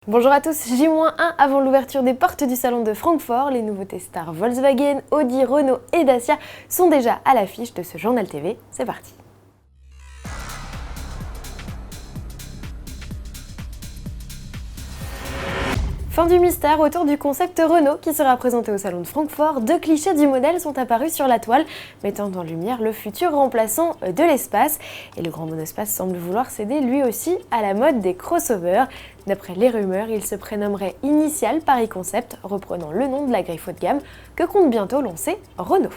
Bonjour à tous, J-1 avant l'ouverture des portes du salon de Francfort, les nouveautés stars Volkswagen, Audi, Renault et Dacia sont déjà à l'affiche de ce journal TV. C'est parti. Fin du mystère autour du concept Renault qui sera présenté au salon de Francfort. Deux clichés du modèle sont apparus sur la toile, mettant en lumière le futur remplaçant de l'espace. Et le grand monospace semble vouloir céder lui aussi à la mode des crossovers. D'après les rumeurs, il se prénommerait Initial Paris Concept, reprenant le nom de la griffe haut de gamme que compte bientôt lancer Renault.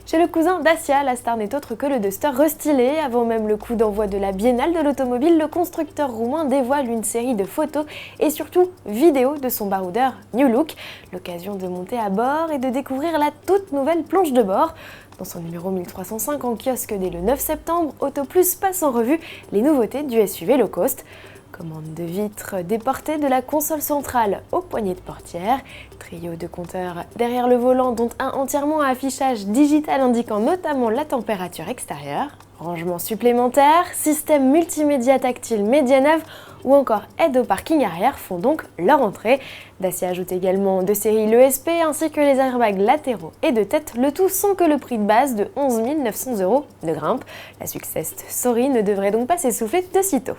Chez le cousin Dacia, la star n'est autre que le Duster restylé. Avant même le coup d'envoi de la Biennale de l'automobile, le constructeur roumain dévoile une série de photos et surtout vidéos de son baroudeur New Look. L'occasion de monter à bord et de découvrir la toute nouvelle planche de bord. Dans son numéro 1305 en kiosque dès le 9 septembre, AutoPlus passe en revue les nouveautés du SUV low cost. Commande de vitres déportée de la console centrale aux poignées de portière, trio de compteurs derrière le volant dont un entièrement à affichage digital indiquant notamment la température extérieure, rangement supplémentaire, système multimédia tactile Medianav ou encore aide au parking arrière font donc leur entrée. Dacia ajoute également de série l'ESP ainsi que les airbags latéraux et de tête, le tout sans que le prix de base de 11 900 € ne grimpe. La Success Story ne devrait donc pas s'essouffler de sitôt.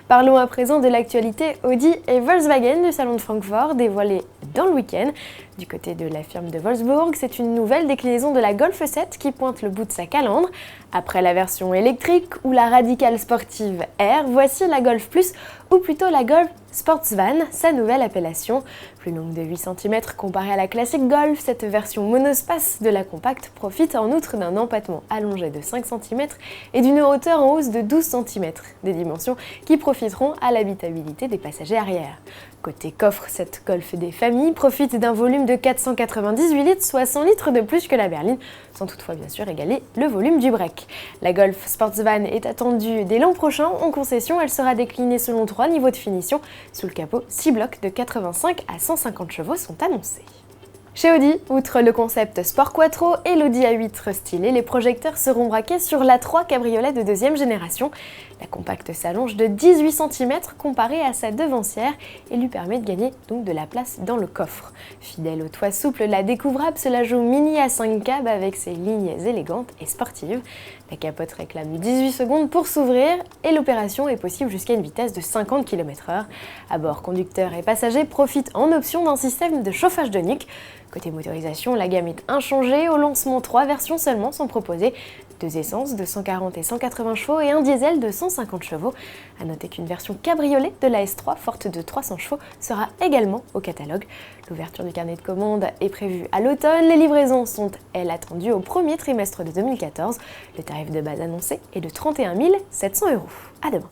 Parlons à présent de l'actualité Audi et Volkswagen du salon de Francfort dévoilée dans le week-end. Du côté de la firme de Wolfsburg, c'est une nouvelle déclinaison de la Golf 7 qui pointe le bout de sa calandre. Après la version électrique ou la radicale sportive R, voici la Golf Plus ou plutôt la Golf Sportsvan, sa nouvelle appellation. Plus longue de 8 cm comparée à la classique Golf, cette version monospace de la compacte profite en outre d'un empattement allongé de 5 cm et d'une hauteur en hausse de 12 cm, des dimensions qui profiteront à l'habitabilité des passagers arrière. Côté coffre, cette Golf des familles profite d'un volume de 498 litres, soit 100 litres de plus que la berline, sans toutefois bien sûr égaler le volume du break. La Golf Sportsvan est attendue dès l'an prochain. En concession, elle sera déclinée selon 3 niveaux de finition. Sous le capot, 6 blocs de 85 à 150 chevaux sont annoncés. Chez Audi, outre le concept Sport Quattro et l'Audi A8 stylé, les projecteurs seront braqués sur l'A3 cabriolet de deuxième génération. La compacte s'allonge de 18 cm comparée à sa devancière et lui permet de gagner donc de la place dans le coffre. Fidèle au toit souple, la découvrable se la joue mini à 5 cabs avec ses lignes élégantes et sportives. La capote réclame 18 secondes pour s'ouvrir et l'opération est possible jusqu'à une vitesse de 50 km/h. À bord, conducteurs et passagers profitent en option d'un système de chauffage de nuque. Côté motorisation, la gamme est inchangée. Au lancement, 3 versions seulement sont proposées. 2 essences de 140 et 180 chevaux et un diesel de 150 chevaux. A noter qu'une version cabriolet de la S3 forte de 300 chevaux sera également au catalogue. L'ouverture du carnet de commandes est prévue à l'automne. Les livraisons sont, elles, attendues au premier trimestre de 2014. Le tarif de base annoncé est de 31 700 €. À demain.